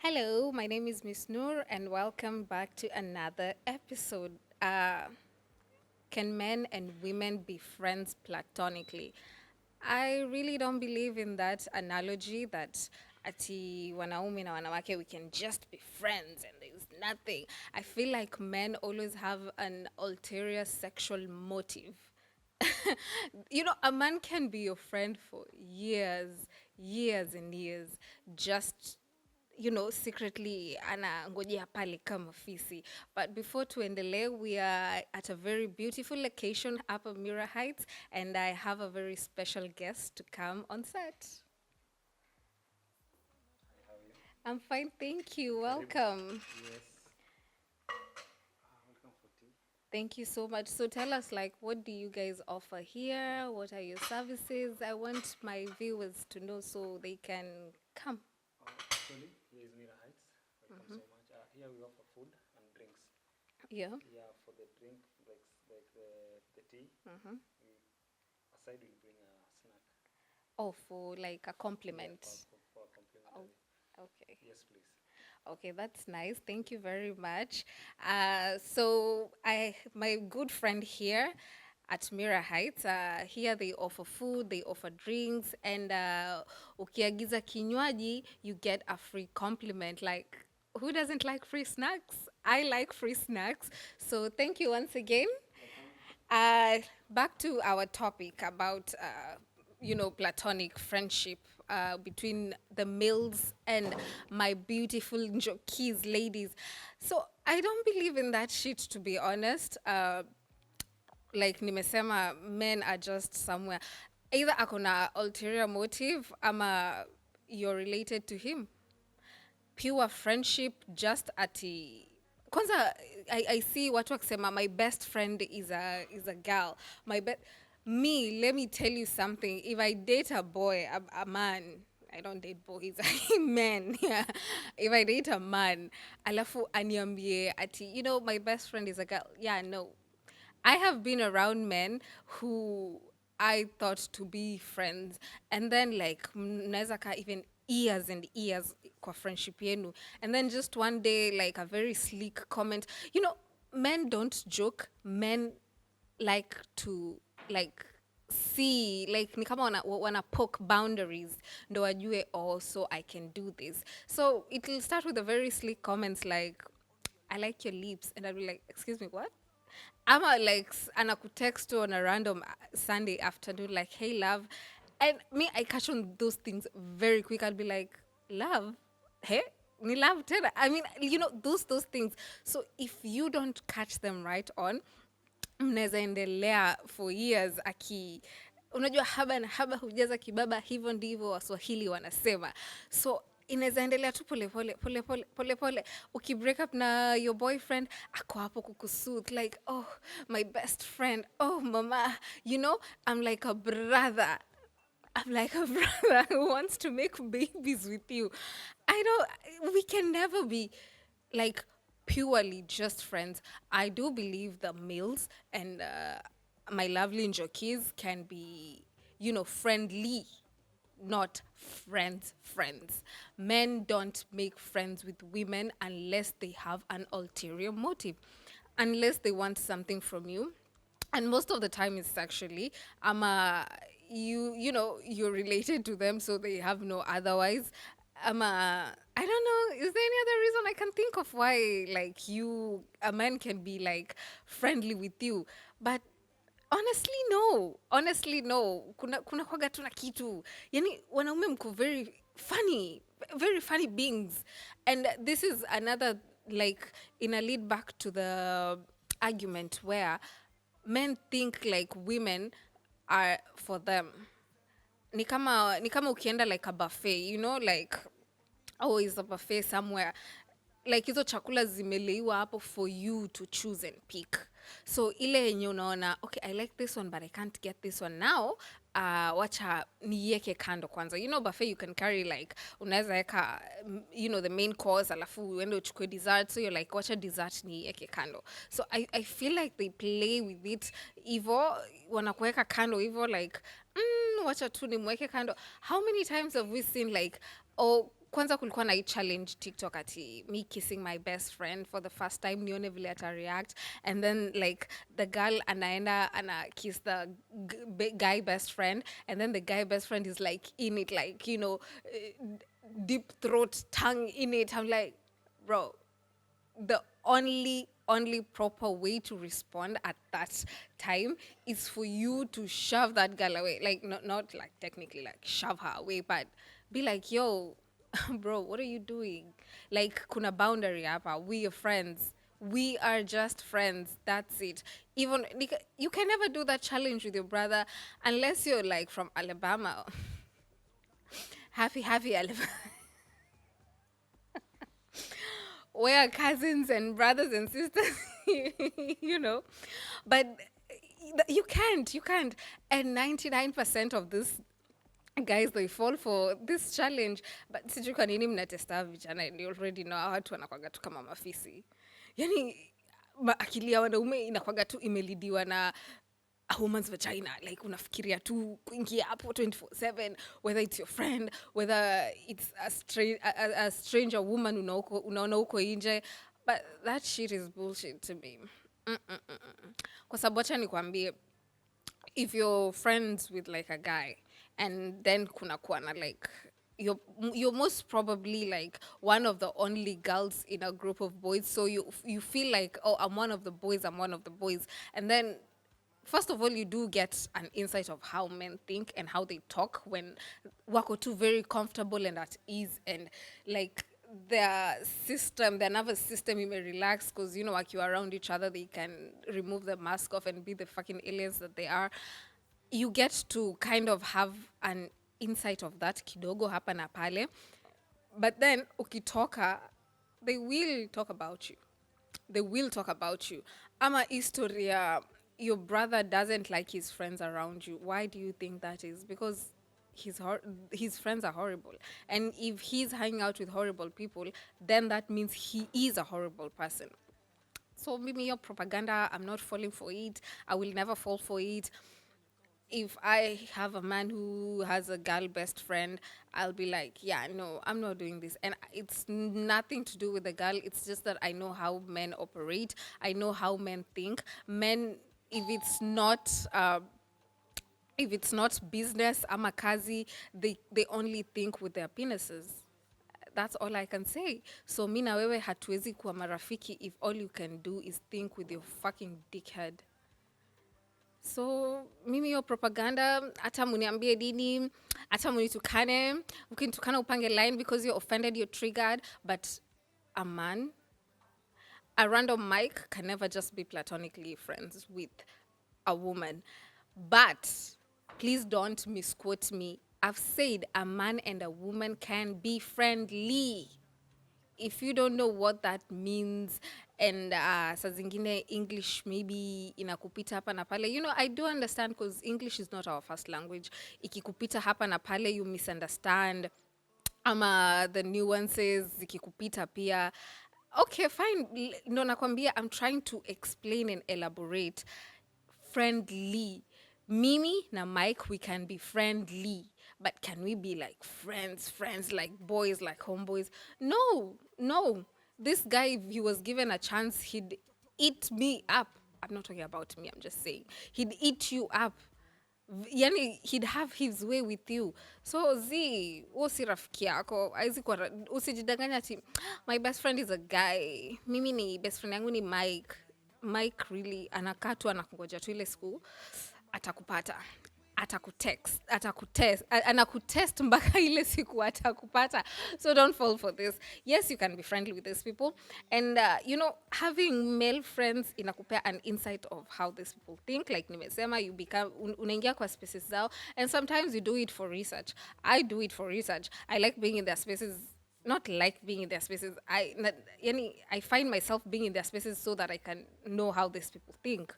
Hello, my name is MsNOOR, and welcome back to another episode. Can men and women be friends platonically? I really don't believe in that analogy that ati wanaume na wanawake we can just be friends and there's nothing. I feel like men always have an ulterior sexual motive. A man can be your friend for years, years and years, just secretly anangojea pale kama fisi. But before tuendelee, we are at a very beautiful location up at MIRA Heights, and I have a very special guest to come on set. How are you? I'm fine, thank you. Karibu. Welcome. Yes. Welcome for tea. Thank you so much. So tell us, like, what do you guys offer here? What are your services? I want my viewers to know so they can come. Actually, here is MIRA Heights. Welcome so much. Here we offer food and drinks. Yeah. Yeah, for the drink, like the tea, we, aside we'll bring a snack. Oh, for like a Yeah, compliment. for a Oh, complimentary. okay. Yes, please. Okay, that's nice. Thank you very much. My good friend here at MIRA Heights, here they offer food, they offer drinks, and ukiagiza kinywaji, you get a free compliment. Like, who doesn't like free snacks? I like free snacks. So thank you once again. Back to our topic about, platonic friendship between the males and my beautiful Njokis ladies. So I don't believe in that shit, to be honest. Like nimesema, men are just somewhere. Either akona ulterior motive, ama you're related to him. Pure friendship, just ati kwanza. I see watu wakisema my best friend is a girl. Me, let me tell you something. If I date a boy, a man, I don't date boys, I men. Yeah. If I date a man, alafu aniambie ati, my best friend is a girl. Yeah, no. I have been around men who I thought to be friends, and then like mnaweza kaa even years and years kwa friendship yenu, and then just one day like a very sleek comment. Men don't joke. Men like to like see, like ni kama wana poke boundaries ndo wajue, oh, so I can do this. So it'll start with a very sleek comments like, I like your lips, and I'll be like, excuse me, what? Ama like anakutext on a random Sunday afternoon like, hey love, and me, I catch on those things very quick. I'll be like, love, hey, ni love tena. I mean, those things. So if you don't catch them right on, mnaweza endelea for years unajua haba na haba hujaza kibaba, hivyo ndivyo Waswahili wanasema. So inaweza endelea tu polepole polepole polepole. Ukibreak up na your boyfriend, ako hapo kukusoothe like, oh, my best friend, oh mama, I'm like a brother. I'm like a brother who wants to make babies with you. We can never be like purely just friends. I do believe the males and my lovely Njokis can be, friendly, not friends. Men don't make friends with women unless they have an ulterior motive, unless they want something from you, and most of the time it's actually you're related to them, so they have no otherwise. I don't know, is there any other reason I can think of why like a man can be like friendly with you? But honestly no, kuna kwaga tu na kitu, yani wanaume mko very funny beings. And this is another, like, in a lead back to the argument where men think like women are for them. Ni kama ukienda like a buffet, like, oh, is a buffet somewhere, like hizo chakula zimeleiwa hapo for you to choose and pick. So ile yenye unaona, okay, I like this one but I can't get this one now, wacha niweke kando kwanza. Buffet you can carry like, unaweza weka the main course alafu uende uchukue dessert, so you're like, wacha dessert niweke kando. So I feel like they play with it hivo, wanakuweka kando hivo like, wacha tu nimweke kando. How many times have we seen like, oh, kwanza kulikuwa na hii challenge TikTok ati me kissing my best friend for the first time nione vile ata react, and then like the girl anaenda ana kiss the guy best friend, and then the guy best friend is like in it, like, you know, deep throat tongue in it. I'm like, bro, the only proper way to respond at that time is for you to shove that girl away, like not like technically like shove her away, but be like, yo, bro, what are you doing? Like, kuna boundary hapa, we are friends, we are just friends, that's it. Even you can never do that challenge with your brother unless you're like from Alabama. Happy Alabama. We're cousins and brothers and sisters, you know. But you can't. And 99% of this guys, they fall for this challenge. But sijui kwa nini mnatesta vijana, and you already know watu wanakuwaga tu kama mafisi. Yani akili ya wanaume inakuwaga tu imelidiwa na a woman's vagina. Like, unafikiria tu kuingia hapo 24/7, whether it's your friend, whether it's a stranger woman unaona huko nje. But that shit is bullshit to me. Kwa sababu acha nikwambie, if you're friends with like a guy and then kuna kuwa na like you're most probably like one of the only girls in a group of boys, so you feel like, oh, I'm one of the boys, and then first of all, you do get an insight of how men think and how they talk when wako too very comfortable and at ease, and like their nervous system, you may relax because, you know, like, you are around each other, they can remove the mask off and be the fucking aliens that they are. You get to kind of have an insight of that kidogo hapa na pale, but then ukitoka, they will talk about you. Ama historia, your brother doesn't like his friends around you. Why do you think that is? Because his friends are horrible. And if he's hanging out with horrible people, then that means he is a horrible person. So maybe your propaganda, I'm not falling for it. I will never fall for it. If I have a man who has a girl best friend, I'll be like, yeah, no, I'm not doing this. And it's nothing to do with the girl. It's just that I know how men operate. I know how men think. Men, if it's not business, ama kazi, they only think with their penises. That's all I can say. So mi na wewe hatuwezi kuwa marafiki if all you can do is think with your fucking dickhead. So mimi yo propaganda, hata muniambie dini, hata munitukane, ukinitukana upange line because you're offended, you're triggered, but a man, a random Mike can never just be platonically friends with a woman. But please don't misquote me. I've said a man and a woman can be friendly. If you don't know what that means, and saa zingine English maybe inakupita hapa na pale, you know, I do understand because English is not our first language. Ikikupita hapa na pale, you misunderstand. Ama the nuances ikikupita pia. Okay, fine. No, nakwambia, I'm trying to explain and elaborate. Friendly. Mimi na Mike, we can be friendly. But can we be like friends, like boys, like homeboys? No. This guy, if he was given a chance, he'd eat me up. I'm not talking about me, I'm just saying. He'd eat you up. Yani, he'd have his way with you. So, si rafiki yako. Usijidanganya ati, my best friend is a guy. Mimi ni best friend yangu ni Mike. Mike really, anakaa tu anakungoja tu ile siku atakupata, anakutest mpaka ile siku atakupata. So don't fall for this. Yes, you can be friendly with these people, and you know, having male friends inakupea an insight of how these people think. Like nimesema, you become unaingia kwa spaces zao, and sometimes you do it for research. I do it for research. I like being in their spaces. Not like being in their spaces. I find myself being in their spaces so that I can know how these people think.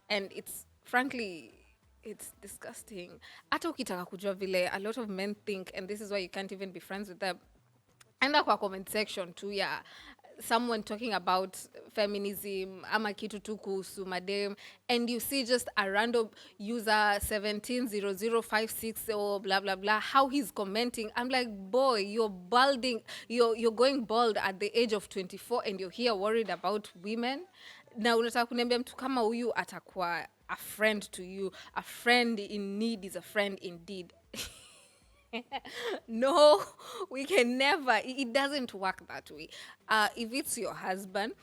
And it's, frankly, it's disgusting. Hata ukitaka kujua vile a lot of men think, and this is why you can't even be friends with them. Enda kwa comment section too, yeah. someone talking about feminism ama kitu tu kuhusu madem, and you see just a random user 170056 or blah blah blah, how he's commenting, I'm like, boy, you're balding, you're going bald at the age of 24 and you're here worried about women. Na unataka kuniambia mtu kama huyu atakuwa a friend to you? A friend in need is a friend indeed. No, we can never. It doesn't work that way. If it's your husband,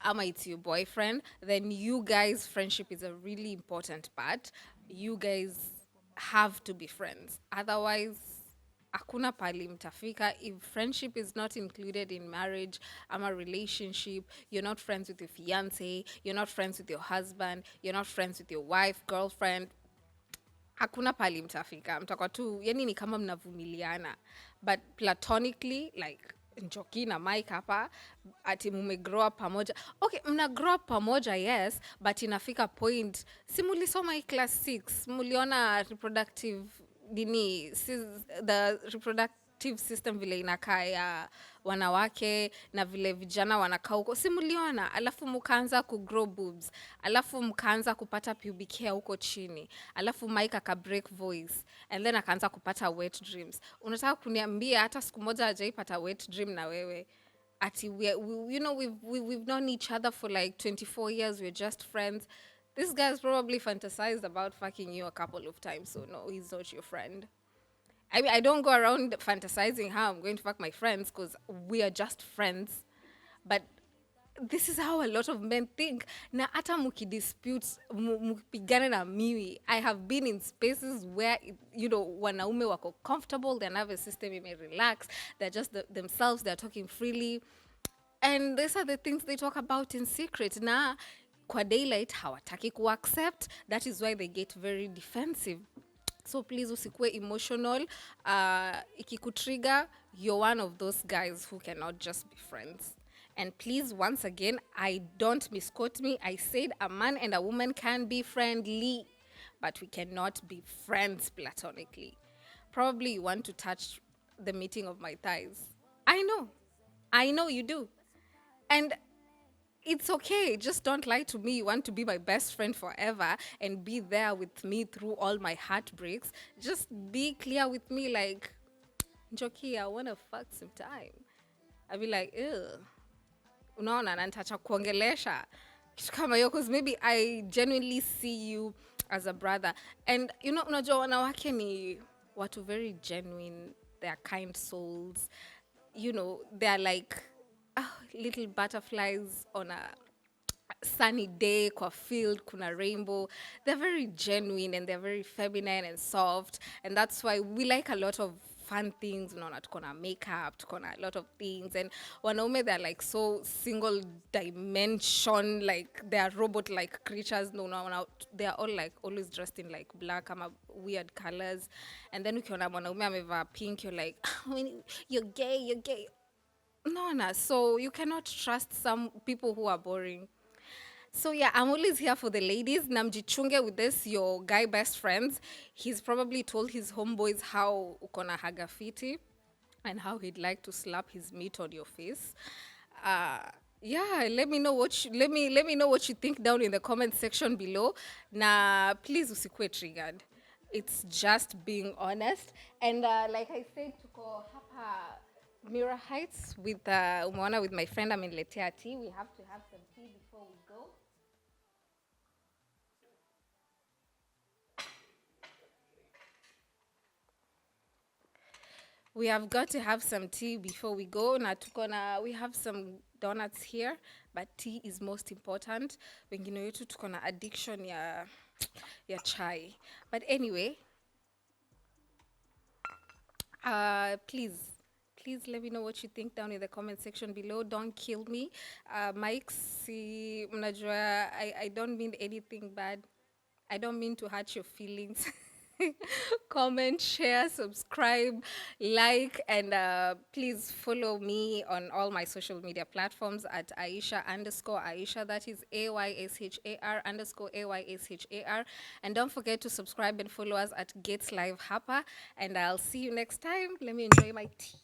ama it's your boyfriend, then you guys' friendship is a really important part. You guys have to be friends. Otherwise, hakuna pali mtafika. If friendship is not included in marriage, ama relationship, you're not friends with your fiance, you're not friends with your husband, you're not friends with your wife, girlfriend, hakuna pali mtafika. Mtakuwa tu, yani ni kama mnavumiliana. But platonically, like Njoki na Mike hapa, ati mume grow up pamoja. Okay, mna grow up pamoja, yes, but inafika point, si mulisoma hii class 6, muliona reproductive the reproductive system vile inakaa ya wanawake na vile vijana wanakaa huko, si muliona? Alafu mkaanza kugrow boobs, alafu mkaanza kupata pubic hair huko chini, alafu Mike aka break voice, and then akaanza kupata wet dreams. Unataka kuniambia hata siku moja hajaipata wet dream na wewe? Ati we've known each other for like 24 years, we're just friends. This guy's probably fantasized about fucking you a couple of times, so no, he's not your friend. I mean, I don't go around fantasizing how I'm going to fuck my friends because we are just friends. But this is how a lot of men think. Na hata mukidispute, mukipigana na mimi, I have been in spaces where, wanaume wako comfortable, their nervous system may relax, they're just themselves, they're talking freely. And these are the things they talk about in secret. Na kwa daylight hawataki ku accept. That is why they get very defensive. So please usikue emotional. Ikikutrigger, you're one of those guys who cannot just be friends. And please, once again, I don't misquote me. I said a man and a woman can be friendly, but we cannot be friends platonically. Probably you want to touch the meeting of my thighs. I know you do. And it's okay. Just don't lie to me. You want to be my best friend forever and be there with me through all my heartbreaks. Just be clear with me, like, Njoki, I want to fuck some time. I'll be like, ew. Unaona, nantacha kuongelesha. Kitu kama hiyo, because maybe I genuinely see you as a brother. And, unajua wanawake ni watu very genuine. They're kind souls. They're like little butterflies on a sunny day kwa field, kuna rainbow. They're very genuine and they're very feminine and soft, and that's why we like a lot of fun things. Tuko na makeup, tuko na a lot of things, and wanaume, they're like so single dimension, like they're robot like creatures. No, they're all like always dressed in like black ama weird colors, and then ukiona mwanaume amevaa pink, you're like, you're gay. No. So you cannot trust some people who are boring. So yeah, I'm always here for the ladies. Namjichunge with this, your guy best friends. He's probably told his homeboys how ukona haga fiti and how he'd like to slap his meat on your face. Yeah, let me know what let me know what you think down in the comment section below. Na please usikue triggered. It's just being honest. And like I said, tuko hapa MIRA Heights with umeona with my friend ameniletea tea. We have to have some tea before we go. We have got to have some tea before we go. We have some donuts here, but tea is most important. Wengine wetu tuko na addiction ya chai. But anyway, please let me know what you think down in the comment section below. Don't kill me. Mike, si mnajua, I don't mean anything bad. I don't mean to hurt your feelings. Comment, share, subscribe, like, and please follow me on all my social media platforms at Aisha_Aisha. That is AYSHAR_AYSHAR. And don't forget to subscribe and follow us at Gates Live Hapa. And I'll see you next time. Let me enjoy my tea.